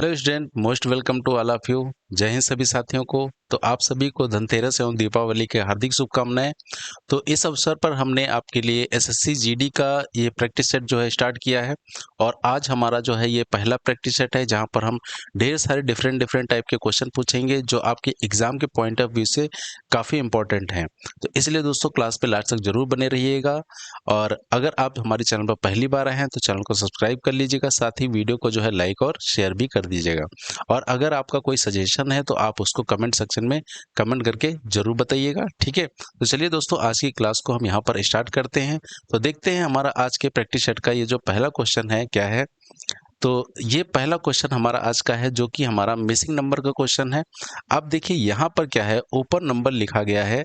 Hello student, most welcome to all of you. जय हिंद सभी साथियों को। तो आप सभी को धनतेरस एवं दीपावली के हार्दिक शुभकामनाएं। तो इस अवसर पर हमने आपके लिए एसएससी जीडी का ये प्रैक्टिस सेट जो है स्टार्ट किया है। और आज हमारा जो है ये पहला प्रैक्टिस सेट है, जहां पर हम ढेर सारे डिफरेंट डिफरेंट टाइप के क्वेश्चन पूछेंगे जो आपके एग्जाम के पॉइंट ऑफ व्यू से काफ़ी इंपॉर्टेंट हैं। तो इसलिए दोस्तों क्लास पे लास्ट तक जरूर बने रहिएगा। और अगर आप हमारे चैनल पर पहली बार आए हैं तो चैनल को सब्सक्राइब कर लीजिएगा, साथ ही वीडियो को जो है लाइक और शेयर भी कर दीजिएगा। और अगर आपका कोई सजेशन है तो आप उसको कमेंट सेक्शन में कमेंट करके जरूर बताइएगा, ठीक है। तो चलिए दोस्तों, आज की क्लास को हम यहाँ पर स्टार्ट करते हैं। तो देखते हैं हमारा आज के प्रैक्टिस सेट का ये जो पहला क्वेश्चन है क्या है। तो ये पहला क्वेश्चन हमारा आज का है, जो कि हमारा मिसिंग नंबर का क्वेश्चन है। आप देखिए यहाँ पर क्या है, ऊपर नंबर लिखा गया है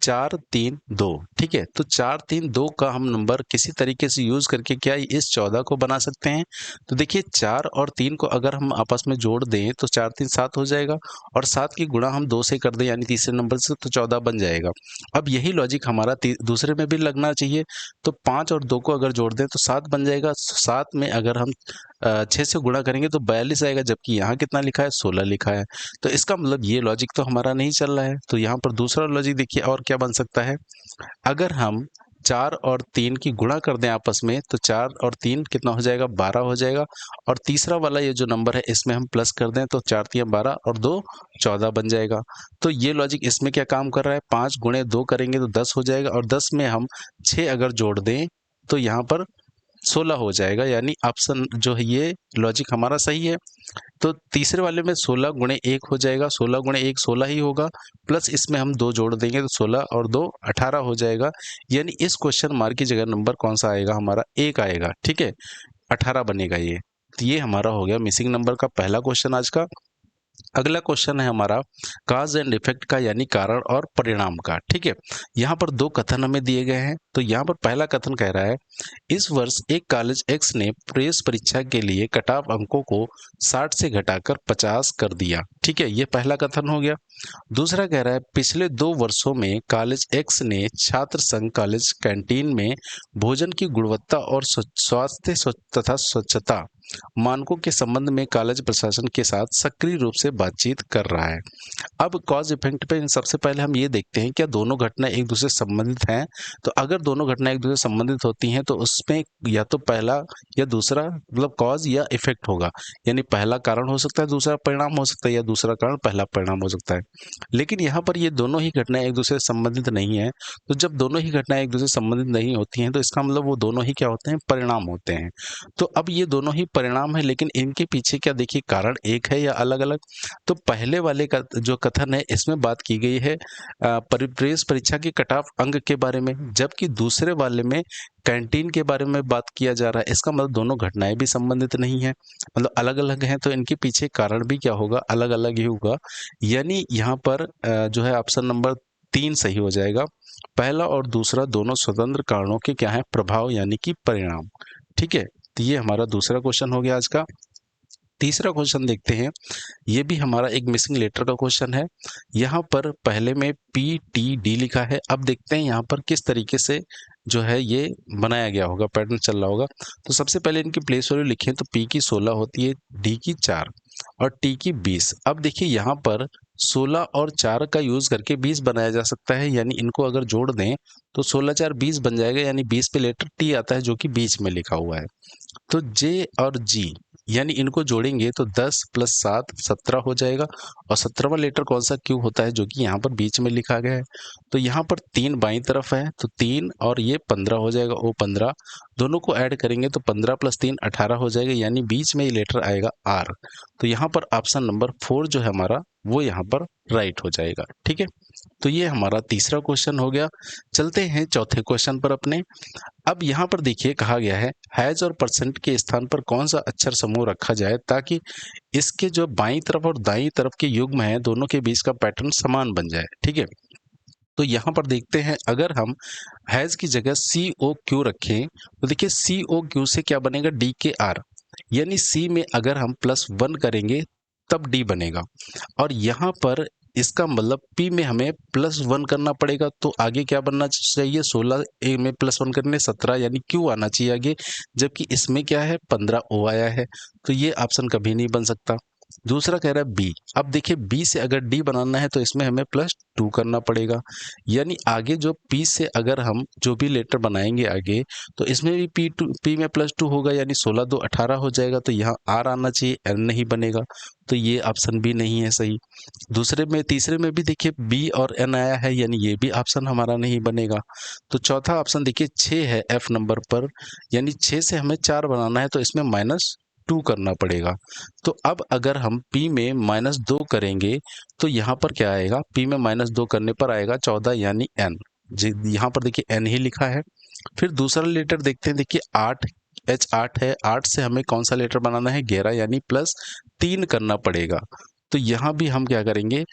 432, ठीक है। तो 432 का हम नंबर किसी तरीके से यूज करके क्या इस 14 को बना सकते हैं। तो देखिए 4 और 3 को अगर हम आपस में जोड़ दें तो 4 3 7 हो जाएगा, और 7 की गुणा हम 2 से कर दें यानी तीसरे नंबर से, तो 14 बन जाएगा। अब यही लॉजिक हमारा दूसरे में भी लगना चाहिए। तो 5 और 2 को अगर जोड़ दें तो 7 बन जाएगा। 7 में अगर हम 6 से गुणा करेंगे तो 42 आएगा, जबकि यहाँ कितना लिखा है, 16 लिखा है। तो इसका मतलब ये लॉजिक तो हमारा नहीं चल रहा है। तो यहाँ पर दूसरा लॉजिक देखिए और क्या बन सकता है। अगर हम 4 और 3 की गुणा कर दें आपस में तो 4 और 3 कितना हो जाएगा, 12 हो जाएगा। और तीसरा वाला ये जो नंबर है इसमें हम प्लस कर दें तो 4 3 12 और 2 14 बन जाएगा। तो ये लॉजिक इसमें क्या काम कर रहा है, 5 गुणे 2 करेंगे तो 10 हो जाएगा, और 10 में हम 6 अगर जोड़ दें तो यहाँ पर 16 हो जाएगा। यानी ऑप्शन जो है ये लॉजिक हमारा सही है। तो तीसरे वाले में 16 गुणे 1 हो जाएगा, 16 गुणे 1 16 ही होगा, प्लस इसमें हम 2 जोड़ देंगे तो 16 और 2 18 हो जाएगा। यानी इस क्वेश्चन मार्क की जगह नंबर कौन सा आएगा, हमारा 1 आएगा, ठीक है। 18 बनेगा ये। तो ये हमारा हो गया मिसिंग नंबर का पहला क्वेश्चन आज का। अगला क्वेश्चन है हमारा काज एंड इफेक्ट का, यानी कारण और परिणाम का, ठीक है। यहाँ पर दो कथन हमें दिए गए हैं। तो यहाँ पर पहला कथन कह रहा है, इस वर्ष एक कॉलेज एक्स ने प्रवेश परीक्षा के लिए कट ऑफ अंकों को 60 से घटाकर 50 कर दिया, ठीक है। ये पहला कथन हो गया। दूसरा कह रहा है, पिछले 2 वर्षों में कॉलेज एक्स ने छात्र संघ कॉलेज कैंटीन में भोजन की गुणवत्ता और स्वास्थ्य तथा स्वच्छता मानकों के संबंध में कॉलेज प्रशासन के साथ सक्रिय रूप से बातचीत कर रहा है। अब कॉज इफेक्ट पे सबसे पहले हम ये देखते हैं क्या दोनों घटना एक दूसरे से संबंधित हैं। तो अगर दोनों घटना एक दूसरे से संबंधित होती हैं तो उसमें या तो पहला या दूसरा मतलब कॉज या इफेक्ट होगा। यानी पहला कारण हो सकता है, दूसरा परिणाम हो सकता है, या दूसरा कारण पहला परिणाम हो सकता है। लेकिन यहाँ पर ये दोनों ही घटनाएं एक दूसरे से संबंधित नहीं है। तो जब दोनों ही घटनाएं एक दूसरे से संबंधित नहीं होती हैं तो इसका मतलब वो दोनों ही क्या होते हैं, परिणाम होते हैं। तो अब ये दोनों ही परिणाम है, लेकिन इनके पीछे क्या देखिए कारण एक है या अलग अलग। तो पहले वाले का जो कथन है इसमें बात की गई है प्रवेश परीक्षा के कट ऑफ अंक के बारे में, जबकि दूसरे वाले में कैंटीन के बारे में बात किया जा रहा है। इसका मतलब दोनों घटनाएं भी संबंधित नहीं है, मतलब अलग अलग हैं। तो इनके पीछे कारण भी क्या होगा, अलग अलग ही होगा। यानी यहाँ पर जो है ऑप्शन नंबर 3 सही हो जाएगा। पहला और दूसरा दोनों स्वतंत्र कारणों के क्या है, प्रभाव यानी कि परिणाम, ठीक है। तो ये हमारा दूसरा क्वेश्चन हो गया आज का। तीसरा क्वेश्चन देखते हैं। ये भी हमारा एक मिसिंग लेटर का क्वेश्चन है। यहाँ पर पहले में PTD लिखा है। अब देखते हैं यहाँ पर किस तरीके से जो है ये बनाया गया होगा, पैटर्न चल रहा होगा। तो सबसे पहले इनकी प्लेस वैल्यू लिखें तो P की 16 होती है, D की 4 और T की 20। अब देखिए यहाँ पर 16 और 4 का यूज करके 20 बनाया जा सकता है। यानी इनको अगर जोड़ दें तो 16 4 20 बन जाएगा। यानी 20 पे लेटर T आता है जो कि बीच में लिखा हुआ है। तो J और G यानी इनको जोड़ेंगे तो 10 + 7 17 हो जाएगा। और 17वां लेटर कौन सा, Q होता है, जो कि यहाँ पर बीच में लिखा गया है। तो यहाँ पर 3 बाईं तरफ है तो 3 और ये 15 हो जाएगा, O 15। दोनों को ऐड करेंगे तो 15 + 3 18 हो जाएगा। यानी बीच में ये लेटर आएगा R। तो यहाँ पर ऑप्शन नंबर 4 जो है हमारा वो यहाँ पर राइट हो जाएगा, ठीक है। तो ये हमारा तीसरा क्वेश्चन हो गया। चलते हैं चौथे क्वेश्चन पर अपने। अब यहाँ पर देखिए कहा गया है हैज और परसेंट के स्थान पर कौन सा अक्षर समूह रखा जाए ताकि इसके जो बाईं तरफ और दाईं तरफ के युग्म है दोनों के बीच का पैटर्न समान बन जाए, ठीक है। तो यहाँ पर देखते हैं, अगर हम हैज की जगह COQ रखें तो देखिए COQ से क्या बनेगा, DKR। यानी C में अगर हम +1 करेंगे तब D बनेगा। और यहाँ पर इसका मतलब P में हमें +1 करना पड़ेगा। तो आगे क्या बनना चाहिए, 16 A में +1 करने 17 यानी Q आना चाहिए आगे। जबकि इसमें क्या है 15 O आया है। तो ये ऑप्शन कभी नहीं बन सकता। दूसरा कह रहा है बी। अब देखिए बी से अगर डी बनाना है तो इसमें हमें +2 करना पड़ेगा, यानी आगे जो पी से अगर हम जो भी लेटर बनाएंगे आगे, तो इसमें भी पी में +2 होगा, यानी 16 2 18 हो जाएगा। तो यहाँ आर आना चाहिए, एन नहीं बनेगा, तो ये ऑप्शन भी नहीं है सही। दूसरे में तीसरे में भी देखिए बी और एन आया है, यानी ये भी ऑप्शन हमारा नहीं बनेगा। तो चौथा ऑप्शन देखिए 6 है एफ नंबर पर, यानी 6 से हमें 4 बनाना है, तो इसमें -2 करना पड़ेगा। तो अब अगर हम P में -2 करेंगे तो यहाँ पर क्या आएगा, P में -2 करने पर आएगा 14, यानी N। जी यहाँ पर देखिए N ही लिखा है। फिर दूसरा लेटर देखते हैं, देखिए 8 H8 है, 8 से हमें कौन सा लेटर बनाना है, 11, यानी +3 करना पड़ेगा। तो यहाँ भी हम क्या करेंगे,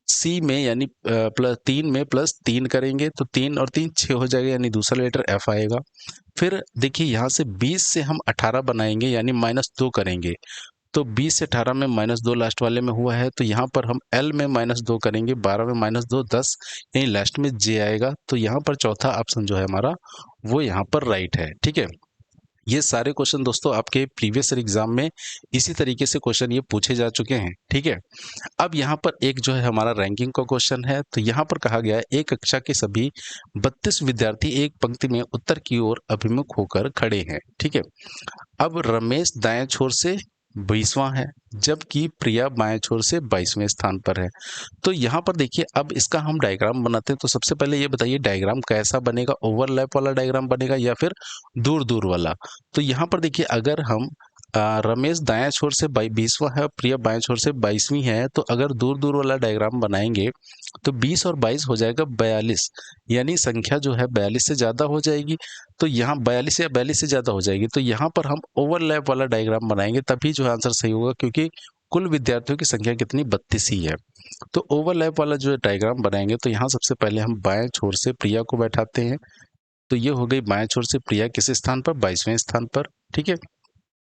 सी में यानी +3 में +3 करेंगे, तो 3 और 3 6 हो जाएगा, यानी दूसरा लेटर एफ आएगा। फिर देखिए यहाँ से 20 से हम 18 बनाएंगे, यानी -2 करेंगे, तो 20 से 18 में -2 लास्ट वाले में हुआ है, तो यहाँ पर हम एल में -2 करेंगे, 12 में -2 10, यानी लास्ट में जे आएगा। तो यहाँ पर चौथा ऑप्शन जो है हमारा वो यहाँ पर राइट है। ठीक है, ये सारे क्वेश्चन दोस्तों आपके प्रीवियस ईयर एग्जाम में इसी तरीके से क्वेश्चन ये पूछे जा चुके हैं। ठीक है, अब यहाँ पर एक जो है हमारा रैंकिंग का क्वेश्चन है। तो यहाँ पर कहा गया है एक कक्षा के सभी 32 विद्यार्थी एक पंक्ति में उत्तर की ओर अभिमुख होकर खड़े हैं। ठीक है, अब रमेश दाएं छोर से 20वां है, जबकि प्रिया बाएं छोर से 22वें स्थान पर है। तो यहाँ पर देखिए अब इसका हम डायग्राम बनाते हैं। तो सबसे पहले ये बताइए डायग्राम कैसा बनेगा, ओवरलैप वाला डायग्राम बनेगा या फिर दूर दूर वाला। तो यहाँ पर देखिए अगर हम रमेश दाएं छोर से 20वां है, प्रिया बाएं छोर से 22वीं है, तो अगर दूर दूर वाला डायग्राम बनाएंगे तो 20 और 22 हो जाएगा 42, यानी संख्या जो है 42 से ज़्यादा हो जाएगी। तो यहाँ 42 या 42 से ज़्यादा हो जाएगी, तो यहाँ पर हम ओवरलैप वाला डायग्राम बनाएंगे, तभी जो आंसर सही होगा, क्योंकि कुल विद्यार्थियों की संख्या कितनी 32 ही है। तो ओवरलैप वाला जो डायग्राम बनाएंगे, तो यहाँ सबसे पहले हम बाएं छोर से प्रिया को बैठाते हैं। तो ये हो गई बाएं छोर से प्रिया किस स्थान पर, 22वें स्थान पर। ठीक है,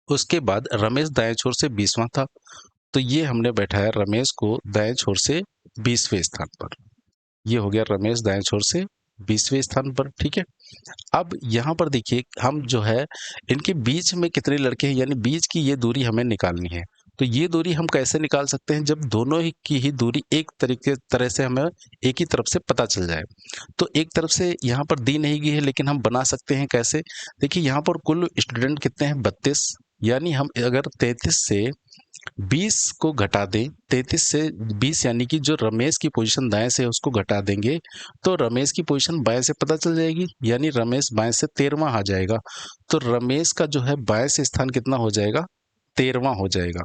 उसके बाद रमेश दाएं छोर से 20वां था, तो ये हमने बैठाया रमेश को दाएं छोर से 20वें स्थान पर। ये हो गया रमेश दाएं छोर से 20वें स्थान पर। ठीक है, अब यहाँ पर देखिए हम जो है इनके बीच में कितने लड़के हैं, यानी बीच की ये दूरी हमें निकालनी है। तो ये दूरी हम कैसे निकाल सकते हैं, जब दोनों ही की ही दूरी एक तरह से हमें एक ही तरफ से पता चल जाए। तो एक तरफ से यहाँ पर दी नहीं गई है, लेकिन हम बना सकते हैं कैसे। देखिए यहाँ पर कुल स्टूडेंट कितने हैं, 32, यानी हम अगर 33 से 20 को घटा दें, 33 से 20 यानी कि जो रमेश की पोजीशन दाएं से है उसको घटा देंगे, तो रमेश की पोजीशन बाएं से पता चल जाएगी, यानी रमेश बाएं से 13वां आ जाएगा। तो रमेश का जो है बाएं से स्थान कितना हो जाएगा, 13वां हो जाएगा।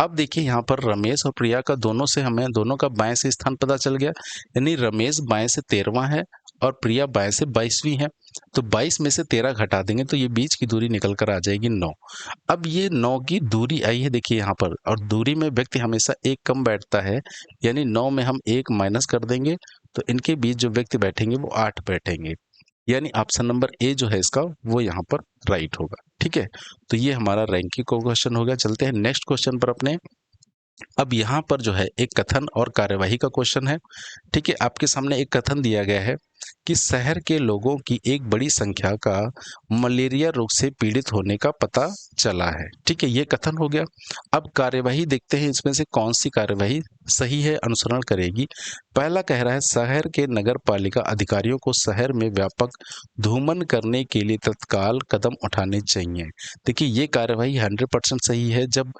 अब देखिए यहाँ पर रमेश और प्रिया का दोनों से हमें दोनों का बाएं से स्थान पता चल गया, यानी रमेश बाएं से 13वां है और प्रिया बाएं से 22वीं है। तो 22 में से 13 घटा देंगे तो ये बीच की दूरी निकल कर आ जाएगी 9। अब ये 9 की दूरी आई है देखिए यहाँ पर, और दूरी में व्यक्ति हमेशा एक कम बैठता है, यानी 9 में हम एक माइनस कर देंगे, तो इनके बीच जो व्यक्ति बैठेंगे वो 8 बैठेंगे, यानी ऑप्शन नंबर ए जो है इसका वो यहाँ पर राइट होगा। ठीक है, तो ये हमारा रैंकिंग का क्वेश्चन हो गया। चलते हैं नेक्स्ट क्वेश्चन पर अपने। अब यहाँ पर जो है एक कथन और कार्यवाही का क्वेश्चन है। ठीक है, आपके सामने एक कथन दिया गया है कि शहर के लोगों की एक बड़ी संख्या का मलेरिया रोग से पीड़ित होने का पता चला है। ठीक है, ये कथन हो गया। अब कार्यवाही देखते हैं इसमें से कौन सी कार्यवाही सही है, अनुसरण करेगी। पहला कह रहा है शहर के नगर पालिका अधिकारियों को शहर में व्यापक धूमन करने के लिए तत्काल कदम उठाने चाहिए। देखिए ये कार्यवाही 100% सही है। जब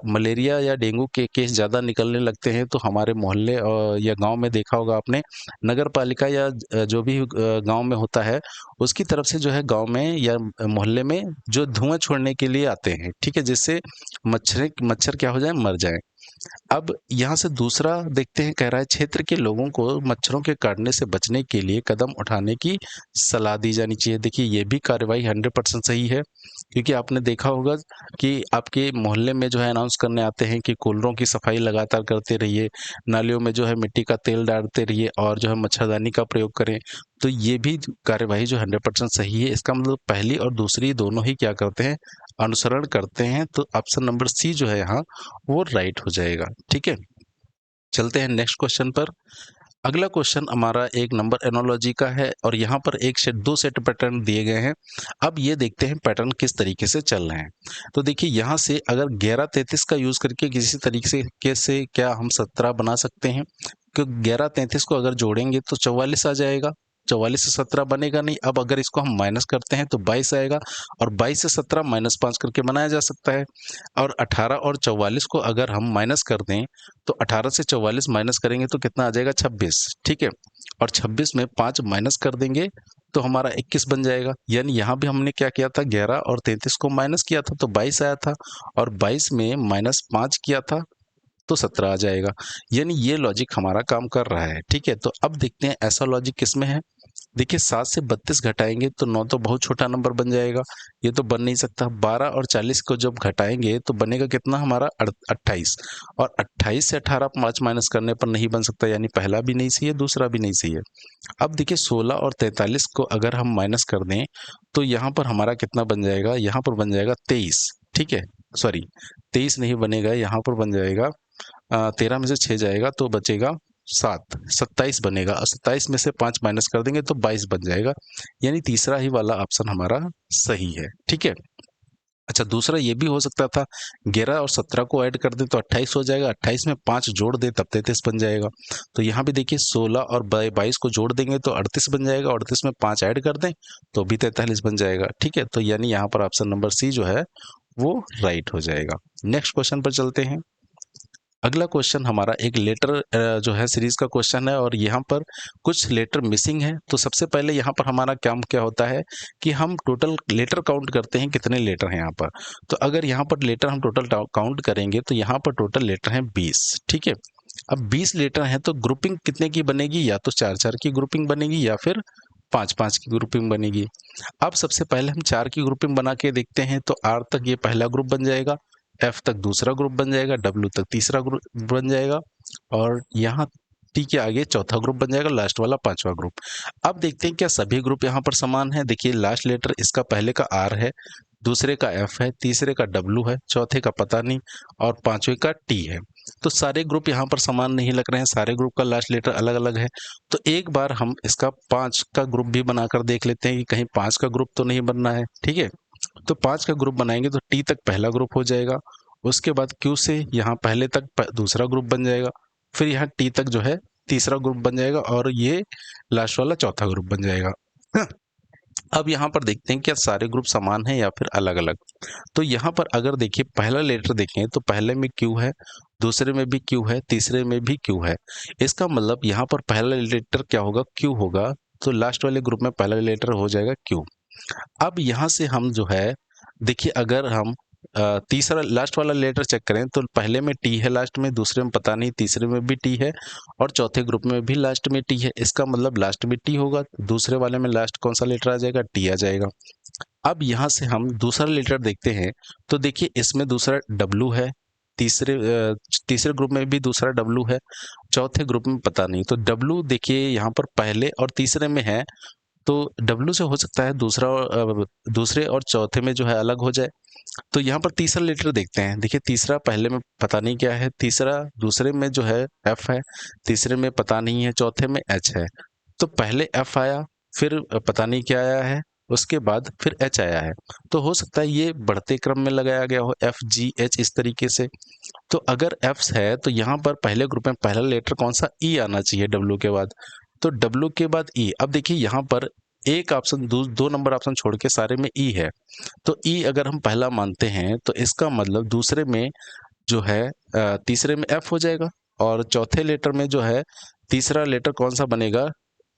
मलेरिया या डेंगू के केस ज़्यादा निकलने लगते हैं तो हमारे मोहल्ले या गांव में देखा होगा आपने, नगर पालिका या जो भी गांव में होता है उसकी तरफ से जो है गांव में या मोहल्ले में जो धुआं छोड़ने के लिए आते हैं। ठीक है, जिससे मच्छर क्या हो जाए, मर जाए। अब यहाँ से दूसरा देखते हैं, कह रहा है क्षेत्र के लोगों को मच्छरों के काटने से बचने के लिए कदम उठाने की सलाह दी जानी चाहिए। देखिए ये भी कार्रवाई 100% सही है, क्योंकि आपने देखा होगा कि आपके मोहल्ले में जो है अनाउंस करने आते हैं कि कूलरों की सफाई लगातार करते रहिए, नालियों में जो है मिट्टी का तेल डालते रहिए और जो है मच्छरदानी का प्रयोग करें। तो ये भी कार्यवाही जो 100% सही है। इसका मतलब पहली और दूसरी दोनों ही क्या करते हैं, अनुसरण करते हैं। तो ऑप्शन नंबर सी जो है यहाँ वो राइट हो जाएगा। ठीक है, चलते हैं नेक्स्ट क्वेश्चन पर। अगला क्वेश्चन हमारा एक नंबर एनोलॉजी का है और यहाँ पर एक सेट दो सेट पैटर्न दिए गए हैं। अब ये देखते हैं पैटर्न किस तरीके से चल रहे हैं। तो देखिए यहाँ से अगर 1133 का यूज करके किसी तरीके से कैसे क्या हम 17 बना सकते हैं, क्योंकि 1133 को अगर जोड़ेंगे तो 44 आ जाएगा। 44 से 17 बनेगा नहीं। अब अगर इसको हम माइनस करते हैं तो 22 आएगा और 22 से 17 -5 करके बनाया जा सकता है। और 18 और 44 को अगर हम माइनस कर दें तो 18 से 44 माइनस करेंगे तो कितना आ जाएगा, 26। ठीक है, और 26 में 5 माइनस कर देंगे तो हमारा 21 बन जाएगा। यानी यहाँ भी हमने क्या किया था, 11 और 33 को माइनस किया था तो 22 आया था, और 22 में -5 किया था तो 17 आ जाएगा। यानी ये लॉजिक हमारा काम कर रहा है। ठीक है, तो अब देखते हैं ऐसा लॉजिक किसमें है। देखिए 7 से 32 घटाएंगे तो 9 तो बहुत छोटा नंबर बन जाएगा, ये तो बन नहीं सकता। 12 और 40 को जब घटाएंगे तो बनेगा कितना हमारा 28, और 28 से 18 5 माइनस करने पर नहीं बन सकता, यानी पहला भी नहीं सही है दूसरा भी नहीं सही है। अब देखिए 16 और 43 को अगर हम माइनस कर दें तो यहाँ पर हमारा कितना बन जाएगा, यहाँ पर बन जाएगा 23। ठीक है, सॉरी 23 नहीं बनेगा, यहाँ पर बन जाएगा 13 में से 6 जाएगा तो बचेगा 7, 27 बनेगा, और 27 में से 5 माइनस कर देंगे तो 22 बन जाएगा। यानी तीसरा ही वाला ऑप्शन हमारा सही है। ठीक है, अच्छा दूसरा ये भी हो सकता था 11 और 17 को ऐड कर दें तो 28 हो जाएगा, 28 में 5 जोड़ दें तब 33 बन जाएगा। तो यहाँ भी देखिए 16 और 22 को जोड़ देंगे तो 38 बन जाएगा, 38 में 5 ऐड कर दें तो भी 43 बन जाएगा। ठीक है, तो यानी यहाँ पर ऑप्शन नंबर सी जो है वो राइट हो जाएगा। नेक्स्ट क्वेश्चन पर चलते हैं। अगला क्वेश्चन हमारा एक लेटर जो है सीरीज का क्वेश्चन है और यहाँ पर कुछ लेटर मिसिंग है। तो सबसे पहले यहाँ पर हमारा काम क्या होता है कि हम टोटल लेटर काउंट करते हैं, कितने लेटर हैं यहाँ पर। तो अगर यहाँ पर लेटर हम टोटल काउंट करेंगे तो यहाँ पर टोटल लेटर हैं 20। ठीक है, अब 20 लेटर हैं तो ग्रुपिंग कितने की बनेगी, या तो 4-4 की ग्रुपिंग बनेगी या फिर 5-5 की ग्रुपिंग बनेगी। अब सबसे पहले हम 4 की ग्रुपिंग बना के देखते हैं। तो आर तक ये पहला ग्रुप बन जाएगा, एफ तक दूसरा ग्रुप बन जाएगा, डब्ल्यू तक तीसरा ग्रुप बन जाएगा, और यहाँ टी के आगे चौथा ग्रुप बन जाएगा, लास्ट वाला पांचवा ग्रुप। अब देखते हैं क्या सभी ग्रुप यहाँ पर समान है। देखिए लास्ट लेटर इसका पहले का आर है, दूसरे का एफ है, तीसरे का डब्ल्यू है, चौथे का पता नहीं, और पांचवे का टी है। तो सारे ग्रुप यहाँ पर समान नहीं लग रहे हैं, सारे ग्रुप का लास्ट लेटर अलग अलग है। तो एक बार हम इसका 5 का ग्रुप भी बनाकर देख लेते हैं कि कहीं 5 का ग्रुप तो नहीं बनना है। ठीक है, तो 5 का ग्रुप बनाएंगे तो टी तक पहला ग्रुप हो जाएगा, उसके बाद क्यू से यहाँ पहले तक दूसरा ग्रुप बन जाएगा, फिर यहाँ टी तक जो है तीसरा ग्रुप बन जाएगा, और ये लास्ट वाला चौथा ग्रुप बन जाएगा। अब यहाँ पर देखते हैं क्या सारे ग्रुप समान हैं या फिर अलग अलग। तो यहाँ पर अगर देखिए पहला लेटर देखें तो पहले में क्यू है, दूसरे में भी क्यू है, तीसरे में भी क्यू है। इसका मतलब यहाँ पर पहला लेटर क्या होगा, क्यू होगा, तो लास्ट वाले ग्रुप में पहला लेटर हो जाएगा क्यू। अब यहाँ से हम जो है देखिए अगर हम तीसरा लास्ट वाला लेटर चेक करें तो पहले में टी है, लास्ट में, दूसरे में पता नहीं, तीसरे में भी टी है, और चौथे ग्रुप में भी लास्ट में टी है। इसका मतलब लास्ट में टी होगा, दूसरे वाले में लास्ट कौन सा लेटर आ जाएगा, टी आ जाएगा। अब यहाँ से हम दूसरा लेटर देखते हैं तो देखिए इसमें दूसरा डब्लू है, तीसरे ग्रुप में भी दूसरा डब्लू है, चौथे ग्रुप में पता नहीं। तो डब्लू देखिए यहाँ पर पहले और तीसरे में है, तो डब्लू से हो सकता है दूसरे और चौथे में जो है अलग हो जाए। तो यहाँ पर तीसरा लेटर देखते हैं। देखिए तीसरा पहले में पता नहीं क्या है, तीसरा दूसरे में जो है एफ है, तीसरे में पता नहीं है, चौथे में एच है। तो पहले एफ आया, फिर पता नहीं क्या आया है, उसके बाद फिर एच आया है। तो हो सकता है ये बढ़ते क्रम में लगाया गया हो, एफ जी एच इस तरीके से। तो अगर एफ है तो यहाँ पर पहले ग्रुप में पहला लेटर कौन सा, ई आना चाहिए डब्ल्यू के बाद। तो डब्ल्यू के बाद ई। अब देखिए यहाँ पर एक ऑप्शन दो नंबर ऑप्शन छोड़ के सारे में ई है, तो ई अगर हम पहला मानते हैं तो इसका मतलब दूसरे में जो है तीसरे में एफ हो जाएगा, और चौथे लेटर में जो है तीसरा लेटर कौन सा बनेगा,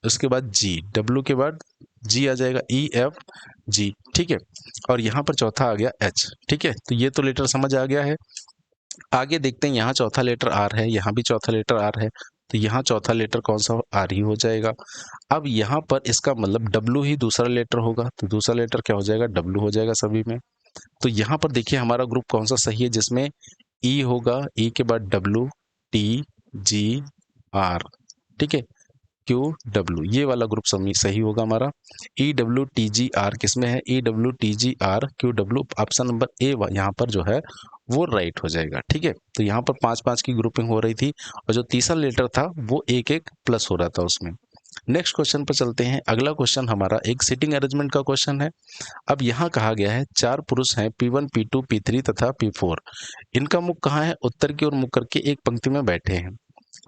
उसके बाद जी, डब्ल्यू के बाद जी आ जाएगा, ई एफ जी। ठीक है, और यहाँ पर चौथा आ गया एच। ठीक है, तो ये तो लेटर समझ आ गया है। आगे देखते हैं, यहाँ चौथा लेटर आर है, यहाँ भी चौथा लेटर आर है, तो यहाँ चौथा लेटर कौन सा, आर ही हो जाएगा। अब यहाँ पर इसका मतलब डब्लू ही दूसरा लेटर होगा, तो दूसरा लेटर क्या हो जाएगा, डब्लू हो जाएगा सभी में। तो यहाँ पर देखिए हमारा ग्रुप कौन सा सही है, जिसमें ई होगा, ई के बाद डब्लू, टी, जी, आर। ठीक है, क्यू डब्ल्यू, ये वाला ग्रुप सही होगा हमारा। E W T G R किसमें है, E W T G R Q W, option number A यहाँ पर जो है वो राइट हो जाएगा। ठीक है, तो यहाँ पर 5-5 की ग्रुपिंग हो रही थी और जो तीसरा लेटर था वो 1-1 प्लस हो रहा था उसमें। नेक्स्ट क्वेश्चन पर चलते हैं। अगला क्वेश्चन हमारा एक सीटिंग अरेंजमेंट का क्वेश्चन है। अब यहाँ कहा गया है 4 पुरुष हैं P1, P2, P3 तथा P4। इनका मुख कहाँ है? उत्तर की ओर मुख करके एक पंक्ति में बैठे हैं।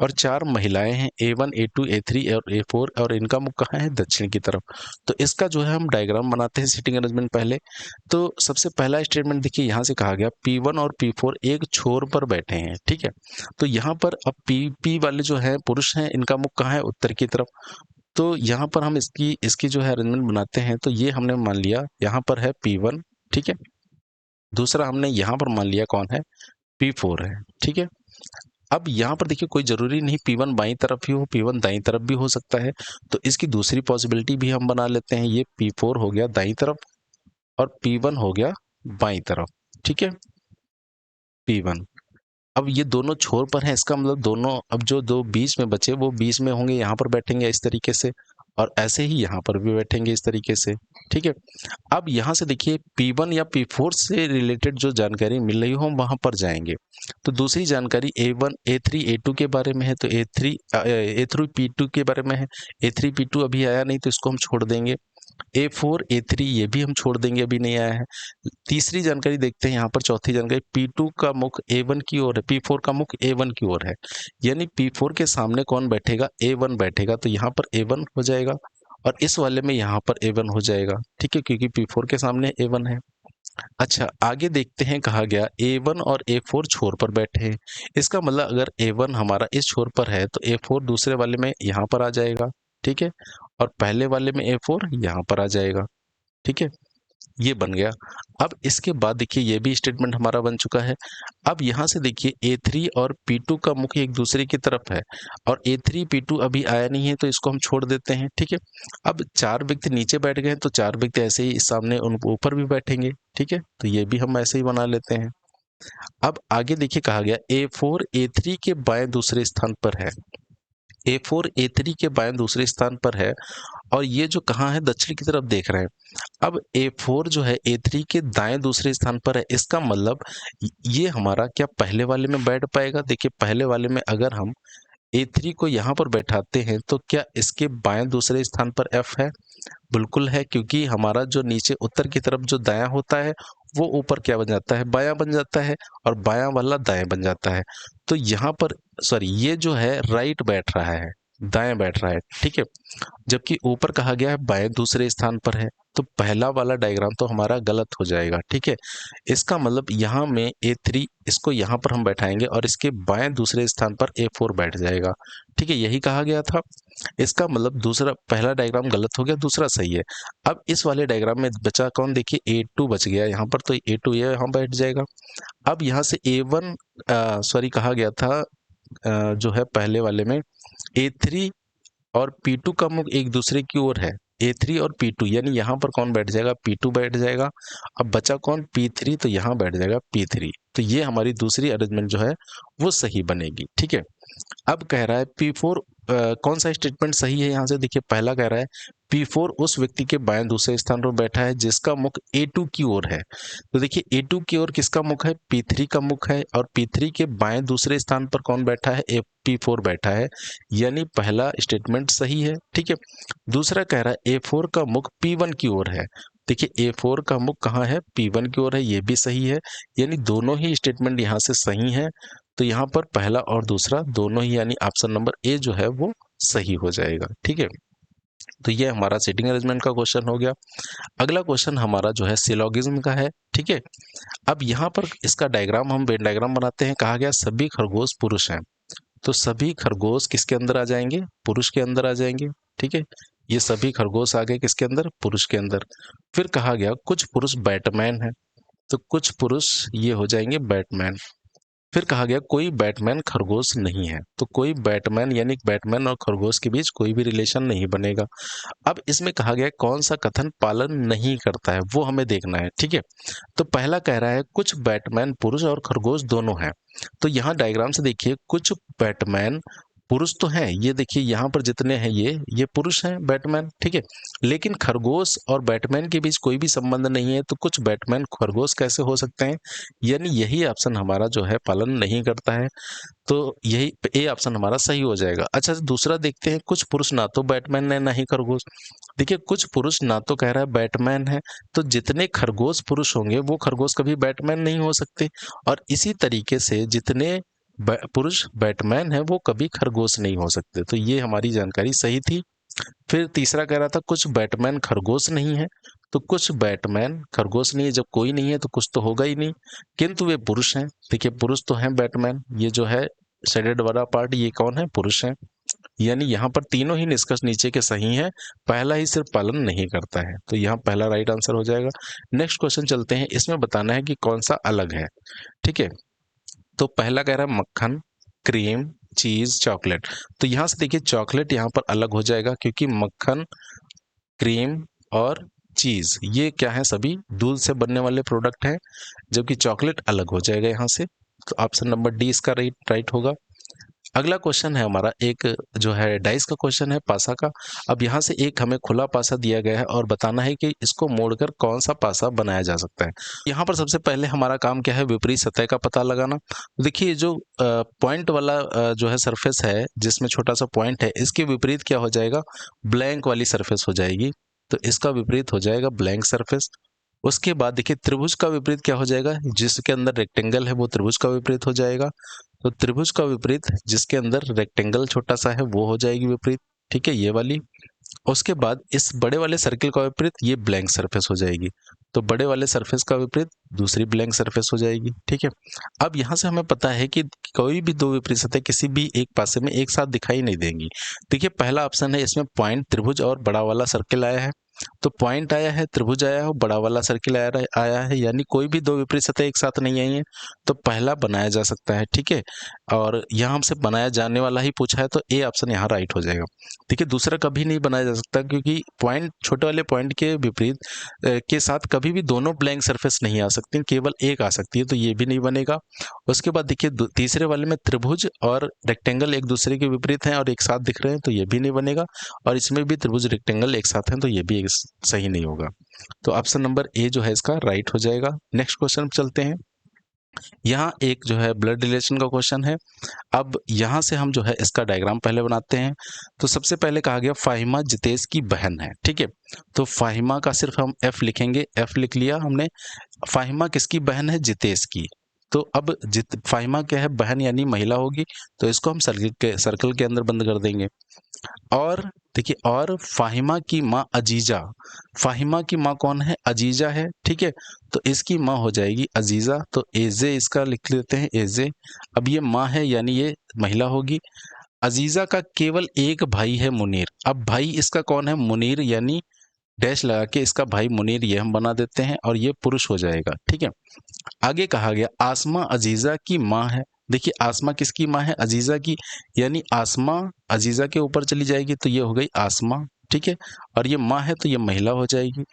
और 4 महिलाएं हैं A1, A2, A3 और A4 और इनका मुख कहाँ है? दक्षिण की तरफ। तो इसका जो है हम डायग्राम बनाते हैं सीटिंग अरेंजमेंट पहले। तो सबसे पहला स्टेटमेंट देखिए, यहाँ से कहा गया P1 और P4 एक छोर पर बैठे हैं। ठीक है, तो यहाँ पर अब P वाले जो है पुरुष हैं, इनका मुख कहाँ है? उत्तर की तरफ। तो यहाँ पर हम इसकी इसकी जो है अरेंजमेंट बनाते हैं। तो ये हमने मान लिया यहाँ पर है P1। ठीक है, दूसरा हमने यहाँ पर मान लिया कौन है? P4 है। ठीक है, अब यहाँ पर देखिए कोई जरूरी नहीं P1 बाईं तरफ ही हो, P1 दाईं तरफ भी हो सकता है। तो इसकी दूसरी पॉसिबिलिटी भी हम बना लेते हैं। ये P4 हो गया दाईं तरफ और P1 हो गया बाईं तरफ। ठीक है, P1। अब ये दोनों छोर पर हैं, इसका मतलब दोनों अब जो दो बीच में बचे वो बीच में होंगे, यहाँ पर बैठेंगे इस तरीके से और ऐसे ही यहाँ पर भी बैठेंगे इस तरीके से। ठीक है, अब यहाँ से देखिए P1 या P4 से रिलेटेड जो जानकारी मिल रही हो हम वहां पर जाएंगे। तो दूसरी जानकारी A1, A3, A2 के बारे में है, तो A3 P2 के बारे में है। A3 P2 अभी आया नहीं तो इसको हम छोड़ देंगे। A4 A3 ये भी हम छोड़ देंगे, अभी नहीं आया है। तीसरी जानकारी देखते हैं यहाँ पर, चौथी जानकारी P2 का मुख A1 की ओर है, P4 का मुख A1 की ओर है। यानी P4 के सामने कौन बैठेगा? A1 बैठेगा। तो यहाँ पर A1 हो जाएगा और इस वाले में यहाँ पर A1 हो जाएगा। ठीक है, क्योंकि P4 के सामने A1 है। अच्छा, आगे देखते हैं, कहा गया A1 और A4 छोर पर बैठे हैं। इसका मतलब अगर A1 हमारा इस छोर पर है तो A4 दूसरे वाले में यहाँ पर आ जाएगा। ठीक है, और पहले वाले में A4 यहाँ पर आ जाएगा। ठीक है, ये बन गया। अब इसके बाद देखिए ये भी स्टेटमेंट हमारा बन चुका है। अब यहाँ से देखिए A3 और P2 का मुख एक दूसरे की तरफ है और A3 P2 अभी आया नहीं है तो इसको हम छोड़ देते हैं। ठीक है, अब 4 व्यक्ति नीचे बैठ गए हैं तो 4 व्यक्ति ऐसे ही इस सामने उन ऊपर भी बैठेंगे। ठीक है, तो ये भी हम ऐसे ही बना लेते हैं। अब आगे देखिए कहा गया A4 A3 के बाएं दूसरे स्थान पर है। A4 A3 के बाएं दूसरे स्थान पर है और ये जो कहाँ है? दक्षिण की तरफ देख रहे हैं। अब A4 जो है A3 के दाएं दूसरे स्थान पर है। इसका मतलब ये हमारा क्या पहले वाले में बैठ पाएगा? देखिए पहले वाले में अगर हम A3 को यहाँ पर बैठाते हैं तो क्या इसके बाएं दूसरे स्थान पर F है? बिल्कुल है, क्योंकि हमारा जो नीचे उत्तर की तरफ जो दायां होता है वो ऊपर क्या बन जाता है? बायां बन जाता है और बायां वाला दाएं बन जाता है। तो यहाँ पर सॉरी, ये जो है राइट बैठ रहा है, दाएं बैठ रहा है। ठीक है, जबकि ऊपर कहा गया है बाएं दूसरे स्थान पर है। तो पहला वाला डायग्राम तो हमारा गलत हो जाएगा। ठीक है, इसका मतलब यहाँ में A3 इसको यहाँ पर हम बैठाएंगे और इसके बाएं दूसरे स्थान पर A4 बैठ जाएगा। ठीक है, यही कहा गया था। इसका मतलब दूसरा पहला डायग्राम गलत हो गया, दूसरा सही है। अब इस वाले डायग्राम में बचा कौन? देखिए A2 बच गया यहाँ पर, तो A2 ये यहाँ बैठ जाएगा। अब यहाँ से A1 सॉरी कहा गया था जो है पहले वाले में A3 और P2 का मुख एक दूसरे की ओर है। A3 और P2 यानी यहाँ पर कौन बैठ जाएगा? P2 बैठ जाएगा। अब बचा कौन? P3, तो यहाँ बैठ जाएगा P3। तो ये हमारी दूसरी अरेंजमेंट जो है वो सही बनेगी। ठीक है, अब कह रहा है P4 कौन सा स्टेटमेंट सही है? यहाँ से देखिए पहला कह रहा है P4 उस व्यक्ति के बाएं दूसरे स्थान पर बैठा है जिसका मुख A2 की ओर है। तो देखिए A2 की ओर किसका मुख है? P3 का मुख है और P3 के बाएं दूसरे स्थान पर कौन बैठा है? P4 बैठा है, यानी पहला स्टेटमेंट सही है। ठीक है, दूसरा कह रहा है A4 का मुख P1 की ओर है। देखिए A4 का मुख कहाँ है? P1 की ओर है, ये भी सही है, यानी दोनों ही स्टेटमेंट यहाँ से सही है। तो यहाँ पर पहला और दूसरा दोनों ही यानी ऑप्शन नंबर ए जो है वो सही हो जाएगा। ठीक है, तो ये हमारा सीटिंग अरेंजमेंट का क्वेश्चन हो गया। अगला क्वेश्चन हमारा जो है सिलोगिज्म का है। ठीक है, अब यहाँ पर इसका डायग्राम हम वेन डायग्राम बनाते हैं। कहा गया सभी खरगोश पुरुष हैं, तो सभी खरगोश किसके अंदर आ जाएंगे? पुरुष के अंदर आ जाएंगे। ठीक है, ये सभी खरगोश आ गए किसके अंदर? पुरुष के अंदर। फिर कहा गया कुछ पुरुष बैटमैन है, तो कुछ पुरुष ये हो जाएंगे बैटमैन। फिर कहा गया कोई बैटमैन खरगोश नहीं है, तो कोई बैटमैन यानी बैटमैन और खरगोश के बीच कोई भी रिलेशन नहीं बनेगा। अब इसमें कहा गया कौन सा कथन पालन नहीं करता है, वो हमें देखना है। ठीक है, तो पहला कह रहा है कुछ बैटमैन पुरुष और खरगोश दोनों हैं। तो यहाँ डायग्राम से देखिए कुछ बैटमैन पुरुष तो हैं, ये देखिए यहाँ पर जितने हैं ये पुरुष हैं बैटमैन, ठीक है। लेकिन खरगोश और बैटमैन के बीच कोई भी संबंध नहीं है, तो कुछ बैटमैन खरगोश कैसे हो सकते हैं? यानी यही ऑप्शन हमारा जो है पालन नहीं करता है, तो यही ए ऑप्शन हमारा सही हो जाएगा। अच्छा, दूसरा देखते हैं, कुछ पुरुष ना तो बैटमैन है ना ही खरगोश। देखिए कुछ पुरुष ना तो कह रहा है बैटमैन है, तो जितने खरगोश पुरुष होंगे वो खरगोश कभी बैटमैन नहीं हो सकते, और इसी तरीके से जितने पुरुष बैटमैन है वो कभी खरगोश नहीं हो सकते। तो ये हमारी जानकारी सही थी। फिर तीसरा कह रहा था कुछ बैटमैन खरगोश नहीं है, तो कुछ बैटमैन खरगोश नहीं है, जब कोई नहीं है तो कुछ तो होगा ही नहीं, किंतु वे पुरुष हैं। देखिए पुरुष तो हैं बैटमैन, ये जो है शेडेड वाला पार्ट ये कौन है? पुरुष है। यानी यहाँ पर तीनों ही निष्कर्ष नीचे के सही हैं, पहला ही सिर्फ पालन नहीं करता है, तो यहाँ पहला राइट आंसर हो जाएगा। नेक्स्ट क्वेश्चन चलते हैं, इसमें बताना है कि कौन सा अलग है, ठीक है। तो पहला कह रहा है मक्खन, क्रीम, चीज, चॉकलेट। तो यहाँ से देखिए चॉकलेट यहाँ पर अलग हो जाएगा, क्योंकि मक्खन, क्रीम और चीज ये क्या है? सभी दूध से बनने वाले प्रोडक्ट हैं, जबकि चॉकलेट अलग हो जाएगा यहाँ से। तो ऑप्शन नंबर डी इसका राइट होगा। अगला क्वेश्चन है हमारा एक जो है डाइस का क्वेश्चन है, पासा का। अब यहाँ से एक हमें खुला पासा दिया गया है और बताना है कि इसको मोड़कर कौन सा पासा बनाया जा सकता है। यहाँ पर सबसे पहले हमारा काम क्या है? विपरीत सतह का पता लगाना। देखिए जो पॉइंट वाला जो है सरफेस है, जिसमें छोटा सा पॉइंट है, इसके विपरीत क्या हो जाएगा? ब्लैंक वाली सरफेस हो जाएगी, तो इसका विपरीत हो जाएगा ब्लैंक सरफेस। उसके बाद देखिए त्रिभुज का विपरीत क्या हो जाएगा? जिसके अंदर रेक्टेंगल है वो त्रिभुज का विपरीत हो जाएगा, तो त्रिभुज का विपरीत जिसके अंदर रेक्टेंगल छोटा सा है वो हो जाएगी विपरीत, ठीक है, ये वाली। उसके बाद इस बड़े वाले सर्किल का विपरीत ये ब्लैंक सरफेस हो जाएगी, तो बड़े वाले सरफेस का विपरीत दूसरी ब्लैंक सरफेस हो जाएगी, ठीक है। अब यहाँ से हमें पता है कि कोई भी दो विपरीत सतह किसी भी एक पासे में एक साथ दिखाई नहीं देंगी। देखिए पहला ऑप्शन है, इसमें पॉइंट त्रिभुज और बड़ा वाला सर्किल आया है, तो पॉइंट आया है, त्रिभुज आया है और बड़ा वाला सर्किल आया है, यानी कोई भी दो विपरीत सतह एक साथ नहीं आई है, तो पहला बनाया जा सकता है, ठीक है। और यहाँ हमसे बनाया जाने वाला ही पूछा है, तो ए ऑप्शन यहाँ राइट हो जाएगा। देखिए दूसरा कभी नहीं बनाया जा सकता, क्योंकि पॉइंट छोटे वाले पॉइंट के विपरीत के साथ कभी भी दोनों ब्लैंक सरफेस नहीं आ सकती, केवल एक आ सकती है, तो ये भी नहीं बनेगा। उसके बाद देखिए तीसरे वाले में त्रिभुज और रेक्टेंगल एक दूसरे के विपरीत हैं और एक साथ दिख रहे हैं, तो ये भी नहीं बनेगा। और इसमें भी त्रिभुज रेक्टेंगल एक साथ हैं, तो ये भी सही नहीं होगा। तो ऑप्शन नंबर ए जो है इसका राइट हो जाएगा। नेक्स्ट क्वेश्चन चलते हैं। यहाँ एक जो है ब्लड रिलेशन का क्वेश्चन है। अब यहाँ से हम जो है इसका डायग्राम पहले बनाते हैं। तो सबसे पहले कहा गया फाहिमा जितेश की बहन है, ठीक है। तो फाहिमा का सिर्फ हम एफ लिखेंगे, एफ लिख लिया हमने। फाहिमा किसकी बहन है? जितेश की। तो अब फाहिमा क्या है? बहन यानी महिला होगी, तो इसको हम सर्कल के अंदर बंद कर देंगे। और देखिए, और फाहिमा की माँ अजीजा, फाहिमा की माँ कौन है? अजीजा है, ठीक है। तो इसकी माँ हो जाएगी अजीजा, तो एजे इसका लिख लेते हैं, एजे। अब ये माँ है यानी ये महिला होगी। अजीजा का केवल एक भाई है, मुनीर। अब भाई इसका कौन है? मुनीर, यानी डैश लगा के इसका भाई मुनीर ये हम बना देते हैं, और ये पुरुष हो जाएगा, ठीक है। आगे कहा गया आसमा अजीजा की माँ है। देखिए आसमा किसकी माँ है? अजीजा की, यानी आसमा अजीजा के ऊपर चली जाएगी, तो ये हो गई आसमा, ठीक है। और ये माँ है तो ये महिला हो जाएगी।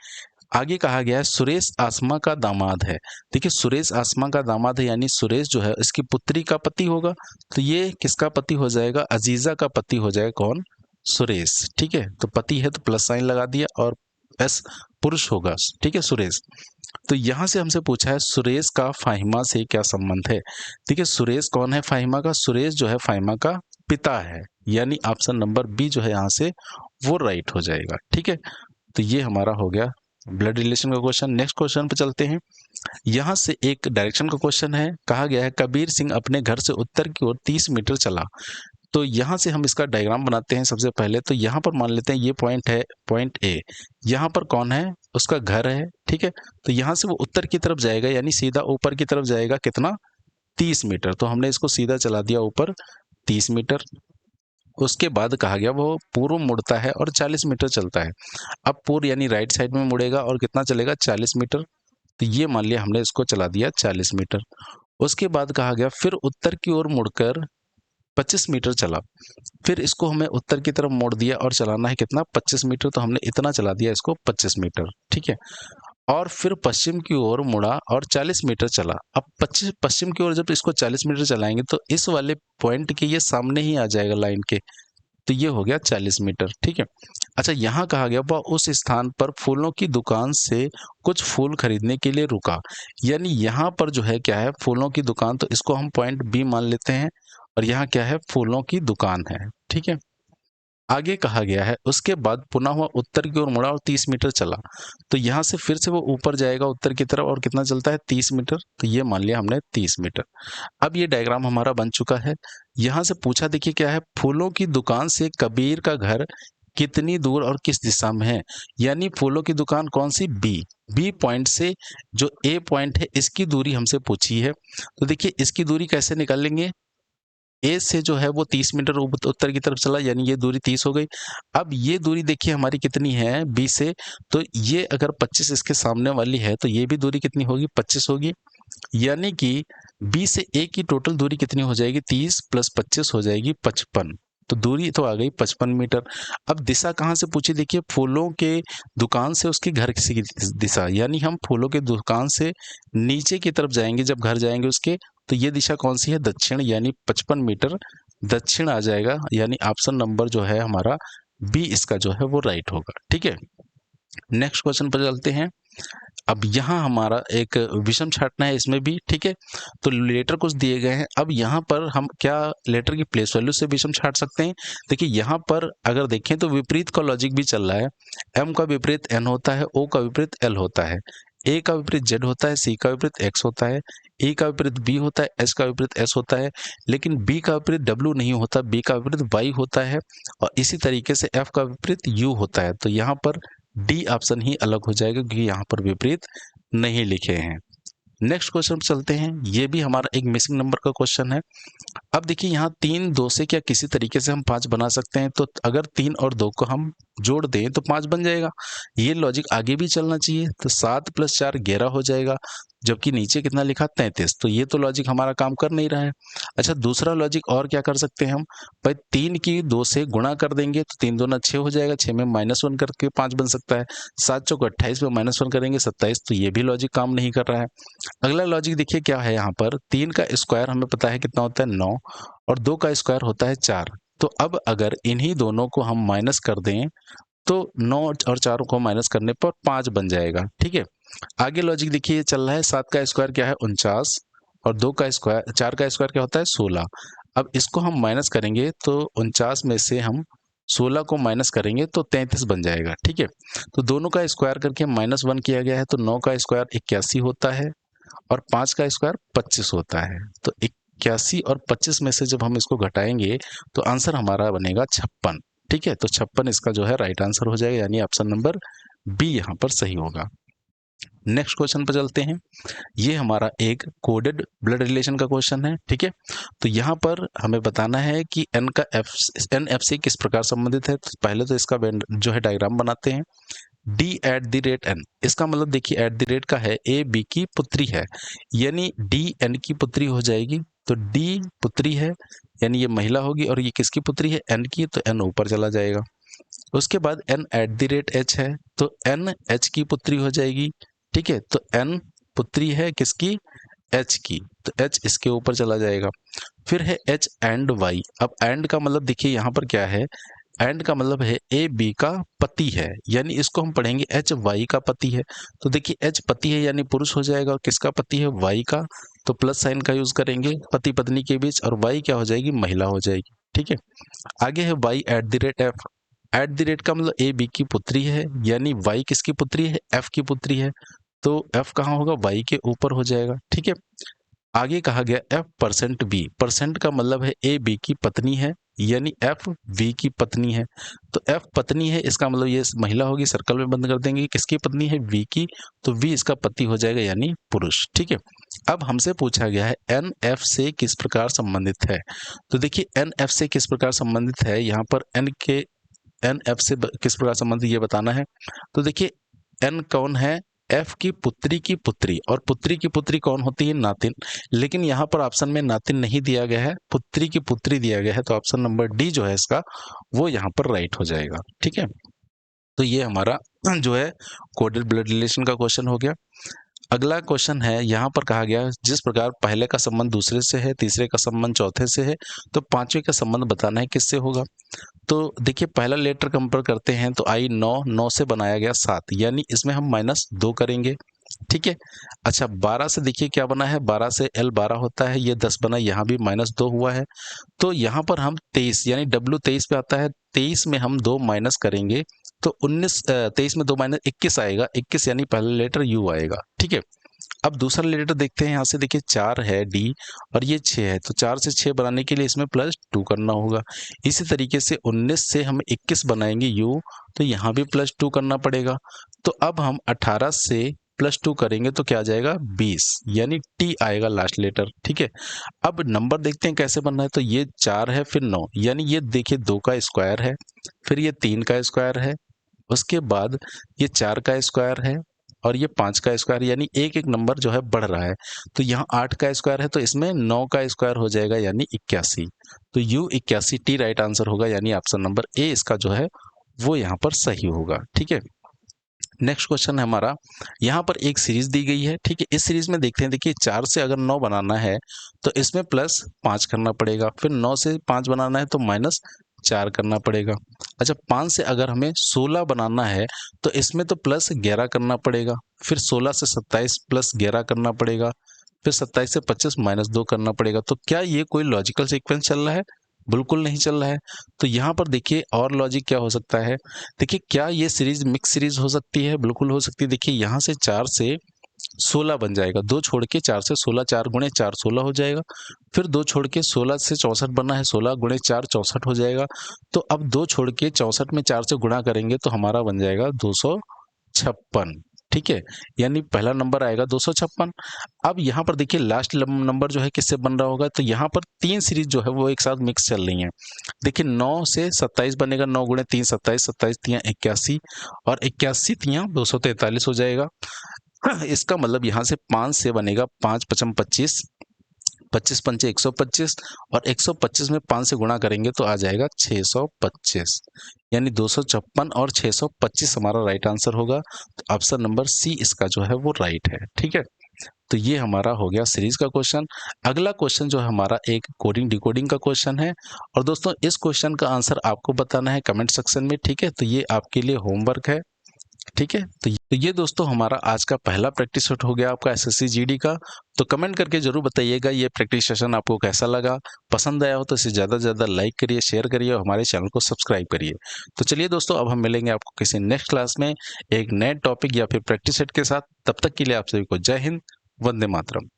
आगे कहा गया है सुरेश आसमा का दामाद है। देखिए सुरेश आसमा का दामाद है, यानी सुरेश जो है इसकी पुत्री का पति होगा, तो ये किसका पति हो जाएगा? अजीजा का पति हो जाएगा, कौन? सुरेश, ठीक है। तो पति है तो प्लस साइन लगा दिया, और एस पुरुष होगा, ठीक है, सुरेश। तो यहां से हमसे पूछा है सुरेश का फाहिमा से क्या संबंध है। देखिए सुरेश कौन है फाहिमा का? सुरेश जो है फाहिमा का पिता है, यानी ऑप्शन नंबर बी जो है यहाँ से वो राइट हो जाएगा, ठीक है। तो ये हमारा हो गया ब्लड रिलेशन का क्वेश्चन। नेक्स्ट क्वेश्चन पे चलते हैं। यहाँ से एक डायरेक्शन का क्वेश्चन है। कहा गया है कबीर सिंह अपने घर से उत्तर की ओर 30 मीटर चला। तो यहाँ से हम इसका डायग्राम बनाते हैं सबसे पहले। तो यहाँ पर मान लेते हैं ये पॉइंट है, पॉइंट ए। यहाँ पर कौन है? उसका घर है, ठीक है। तो यहाँ से वो उत्तर की तरफ जाएगा, यानी सीधा ऊपर की तरफ जाएगा, कितना? 30 मीटर। तो हमने इसको सीधा चला दिया ऊपर 30 मीटर। उसके बाद कहा गया वो पूर्व मुड़ता है और 40 मीटर चलता है। अब पूर्व यानी राइट साइड में मुड़ेगा और कितना चलेगा? 40 मीटर। तो ये मान लिया हमने इसको चला दिया 40 मीटर। उसके बाद कहा गया फिर उत्तर की ओर मुड़कर 25 मीटर चला। फिर इसको हमें उत्तर की तरफ मोड़ दिया और चलाना है कितना? 25 मीटर। तो हमने इतना चला दिया इसको 25 मीटर, ठीक है। और फिर पश्चिम की ओर मुड़ा और 40 मीटर चला। अब पश्चिम की ओर जब इसको 40 मीटर चलाएंगे तो इस वाले पॉइंट के ये सामने ही आ जाएगा लाइन के, तो ये हो गया 40 मीटर। ठीक है। अच्छा, यहाँ कहा गया वह उस स्थान पर फूलों की दुकान से कुछ फूल खरीदने के लिए रुका। यानी यहाँ पर जो है क्या है, फूलों की दुकान, तो इसको हम पॉइंट बी मान लेते हैं और यहाँ क्या है, फूलों की दुकान है। ठीक है। आगे कहा गया है उसके बाद पुनः हुआ उत्तर की ओर मुड़ा और 30 मीटर चला। तो यहाँ से फिर से वो ऊपर जाएगा उत्तर की तरफ, और कितना चलता है, 30 मीटर। तो ये मान लिया हमने 30 मीटर। अब ये डायग्राम हमारा बन चुका है। यहाँ से पूछा, देखिए क्या है, फूलों की दुकान से कबीर का घर कितनी दूर और किस दिशा में है। यानी फूलों की दुकान कौन सी, बी पॉइंट से जो ए पॉइंट है इसकी दूरी हमसे पूछी है। तो देखिए इसकी दूरी कैसे निकालेंगे, ए से जो है वो 30 मीटर उत्तर की तरफ चला, यानी ये दूरी 30 हो गई। अब ये दूरी देखिए हमारी कितनी है, बी से, तो ये अगर 25 इसके सामने वाली है तो ये भी दूरी कितनी होगी, 25 होगी। यानी कि बी से ए की टोटल दूरी कितनी हो जाएगी, 30 प्लस 25 हो जाएगी 55। तो दूरी तो आ गई 55 मीटर। अब दिशा कहाँ से पूछी, देखिए फूलों के दुकान से उसके घर की दिशा, यानी हम फूलों के दुकान से नीचे की तरफ जाएंगे, जब घर जाएंगे उसके, तो ये दिशा कौन सी है, दक्षिण, यानी 55 मीटर दक्षिण आ जाएगा। यानी ऑप्शन नंबर जो है हमारा बी, इसका जो है वो राइट होगा। ठीक है। नेक्स्ट क्वेश्चन पर चलते हैं। अब यहाँ हमारा एक विषम छांटना है इसमें भी। ठीक है। तो लेटर कुछ दिए गए हैं। अब यहाँ पर हम क्या लेटर की प्लेस वैल्यू से विषम छांट सकते हैं। देखिए यहाँ पर अगर देखें तो विपरीत का लॉजिक भी चल रहा है। एम का विपरीत एन होता है, ओ का विपरीत एल होता है, ए का विपरीत जेड होता है, सी का विपरीत एक्स होता है, ए का विपरीत बी होता है, एच का विपरीत एस होता है, लेकिन बी का विपरीत डब्ल्यू नहीं होता, बी का विपरीत वाई होता है, और इसी तरीके से एफ का विपरीत यू होता है। तो यहाँ पर डी ऑप्शन ही अलग हो जाएगा क्योंकि यहाँ पर विपरीत नहीं लिखे हैं। नेक्स्ट क्वेश्चन पर चलते हैं। ये भी हमारा एक मिसिंग नंबर का क्वेश्चन है। अब देखिए यहाँ 3 2 से क्या किसी तरीके से हम 5 बना सकते हैं। तो अगर 3 और 2 को हम जोड़ दें तो 5 बन जाएगा। ये लॉजिक आगे भी चलना चाहिए। तो 7 + 4 11 हो जाएगा, जबकि नीचे कितना लिखा, 33। तो ये तो लॉजिक हमारा काम कर नहीं रहा है। अच्छा, दूसरा लॉजिक और क्या कर सकते हैं हम, भाई 3 की 2 से गुणा कर देंगे तो 3 दूना 6 हो जाएगा, 6 में -1 करके 5 बन सकता है। 7 चौक 28 में -1 करेंगे 27। तो ये भी लॉजिक काम नहीं कर रहा है। अगला लॉजिक देखिए क्या है, यहाँ पर 3 का स्क्वायर हमें पता है कितना होता है, 9, और 2 का स्क्वायर होता है 4। तो अब अगर इन्हीं दोनों को हम माइनस कर दें तो 9 और 4 को माइनस करने पर 5 बन जाएगा। ठीक है। आगे लॉजिक देखिए ये चल रहा है, 7 का स्क्वायर क्या है, 49, और 2 का स्क्वायर 4 का स्क्वायर क्या होता है, 16। अब इसको हम माइनस करेंगे तो 49 में से हम 16 को माइनस करेंगे तो 33 बन जाएगा। ठीक है। तो दोनों का स्क्वायर करके -1 किया गया है, तो 9 का स्क्वायर 81 होता है और 5 का स्क्वायर 25 होता है। तो 81 और 25 में से जब हम इसको घटाएंगे तो आंसर हमारा बनेगा 56। ठीक है। तो 56 इसका जो है राइट आंसर हो जाएगा, यानी ऑप्शन नंबर बी यहाँ पर सही होगा। नेक्स्ट क्वेश्चन पर चलते हैं। ये हमारा एक कोडेड ब्लड रिलेशन का क्वेश्चन है। ठीक है। तो यहाँ पर हमें बताना है कि एन का एन एफ से किस प्रकार संबंधित है। तो पहले तो इसका जो है डायग्राम बनाते हैं। D@n, इसका मतलब देखिए @ का है, ए बी की पुत्री है, यानी डी एन की पुत्री हो जाएगी। तो डी पुत्री है यानी ये महिला होगी, और ये किसकी पुत्री है, एन की, तो एन ऊपर चला जाएगा। उसके बाद n@h है, तो एन एच की पुत्री हो जाएगी। ठीक है। तो एन पुत्री है किसकी, एच की, तो एच इसके ऊपर चला जाएगा। फिर है एच एंड वाई। अब एंड का मतलब देखिए यहाँ पर क्या है, एंड का मतलब है ए बी का पति है, यानी इसको हम पढ़ेंगे एच वाई का पति है। तो देखिए एच पति है यानी पुरुष हो जाएगा, और किसका पति है, वाई का। तो प्लस साइन का यूज करेंगे पति पत्नी के बीच, और वाई क्या हो जाएगी, महिला हो जाएगी। ठीक है। आगे है y@f। का मतलब ए बी की पुत्री है, यानी y किसकी पुत्री है, f की पुत्री है। तो f कहाँ होगा, y के ऊपर हो जाएगा। ठीक है। आगे कहा गया f%b। परसेंट का मतलब है ए बी की पत्नी है, यानी एफ वी की पत्नी है। तो एफ पत्नी है, इसका मतलब ये महिला होगी, सर्कल में बंद कर देंगे, किसकी पत्नी है, वी की। तो वी इसका पति हो जाएगा, यानी पुरुष। ठीक है। अब हमसे पूछा गया है एन एफ से किस प्रकार संबंधित है। तो देखिए एन एफ से किस प्रकार संबंधित है, यहाँ पर एन एफ से किस प्रकार संबंधित ये बताना है। तो देखिए एन कौन है, एफ की पुत्री की पुत्री, और पुत्री की पुत्री कौन होती है, नातिन। लेकिन यहाँ पर ऑप्शन में नातिन नहीं दिया गया है, पुत्री की पुत्री दिया गया है। तो ऑप्शन नंबर डी जो है इसका, वो यहाँ पर राइट हो जाएगा। ठीक है। तो ये हमारा जो है कोडेड ब्लड रिलेशन का क्वेश्चन हो गया। अगला क्वेश्चन है, यहाँ पर कहा गया जिस प्रकार पहले का संबंध दूसरे से है, तीसरे का संबंध चौथे से है, तो पांचवे का संबंध बताना है किससे होगा। तो देखिए पहला लेटर कंपेयर करते हैं तो आई 9 से बनाया गया 7, यानी इसमें हम -2 करेंगे। ठीक है। अच्छा 12 से देखिए क्या बना है, 12 से L 12 होता है, ये 10 बना, यहाँ भी -2 हुआ है। तो यहाँ पर हम 23 यानी W 23 पे आता है, 23 में हम 2 माइनस करेंगे तो 23 में 2 माइनस 21 आएगा, 21 यानी पहला लेटर U आएगा। ठीक है। अब दूसरा लेटर देखते हैं, यहाँ से देखिए 4 है D और ये 6 है, तो 4 से 6 बनाने के लिए इसमें +2 करना होगा। इसी तरीके से 19 से हम 21 बनाएंगे U, तो यहाँ भी +2 करना पड़ेगा। तो अब हम 18 से +2 करेंगे तो क्या आ जाएगा 20, यानी T आएगा लास्ट लेटर। ठीक है। अब नंबर देखते हैं कैसे बनना है, तो ये 4 है फिर 9, यानी ये देखिए 2 का स्क्वायर है, फिर ये 3 का स्क्वायर है, उसके बाद ये 4 का स्क्वायर है और ये 5 का स्क्वायर, यानी एक एक नंबर जो है बढ़ रहा है। तो यहाँ 8 का स्क्वायर है तो इसमें 9 का स्क्वायर हो जाएगा, यानी 81। तो U 81 T राइट आंसर होगा, यानी ऑप्शन नंबर ए इसका जो है वो यहाँ पर सही होगा। ठीक है। नेक्स्ट क्वेश्चन है हमारा, यहाँ पर एक सीरीज दी गई है। ठीक है। इस सीरीज में देखते हैं, देखिए 4 से अगर 9 बनाना है तो इसमें +5 करना पड़ेगा, फिर 9 से 5 बनाना है तो -4 करना पड़ेगा। अच्छा 5 से अगर हमें 16 बनाना है तो इसमें तो +11 करना पड़ेगा, फिर 16 से 27 +11 करना पड़ेगा, फिर 27 से 25 -2 करना पड़ेगा। तो क्या ये कोई लॉजिकल सीक्वेंस चल रहा है? बिल्कुल नहीं चल रहा है। तो यहाँ पर देखिए और लॉजिक क्या हो सकता है, देखिए क्या ये सीरीज मिक्स सीरीज हो सकती है? बिल्कुल हो सकती है। देखिए यहाँ से 4 से 16 बन जाएगा, 2 छोड़ के 4 से 16, 4 गुणे 4 16 हो जाएगा। फिर 2 छोड़ के 16 से 64 बना है, 16 गुणे 4 64 हो जाएगा। तो अब 2 छोड़ के 64 में 4 से गुणा करेंगे तो हमारा बन जाएगा 256। ठीक है। यानी पहला नंबर आएगा 256। अब यहाँ पर देखिए लास्ट नंबर जो है किससे बन रहा होगा, तो यहाँ पर 3 सीरीज जो है वो एक साथ मिक्स चल रही हैं। देखिए 9 से 27 बनेगा, 9 गुणे 3 27, 27 तियां 81 और 81 तियां 243 हो जाएगा। इसका मतलब यहाँ से 5 से बनेगा 5 पचम 25, 25 पंचे 125 और 125 में 5 से गुणा करेंगे तो आ जाएगा 625, यानी 256 और 625 हमारा राइट आंसर होगा। तो ऑप्शन नंबर सी इसका जो है वो राइट है। ठीक है। तो ये हमारा हो गया सीरीज का क्वेश्चन। अगला क्वेश्चन जो है हमारा एक कोडिंग डिकोडिंग का क्वेश्चन है, और दोस्तों इस क्वेश्चन का आंसर आपको बताना है कमेंट सेक्शन में। ठीक है। तो ये आपके लिए होमवर्क है। ठीक है। तो ये दोस्तों हमारा आज का पहला प्रैक्टिस सेट हो गया आपका एसएससी जीडी का। तो कमेंट करके जरूर बताइएगा ये प्रैक्टिस सेशन आपको कैसा लगा। पसंद आया हो तो इसे ज़्यादा से ज़्यादा लाइक करिए, शेयर करिए और हमारे चैनल को सब्सक्राइब करिए। तो चलिए दोस्तों अब हम मिलेंगे आपको किसी नेक्स्ट क्लास में एक नए टॉपिक या फिर प्रैक्टिस सेट के साथ। तब तक के लिए आप सभी को जय हिंद, वंदे मातरम।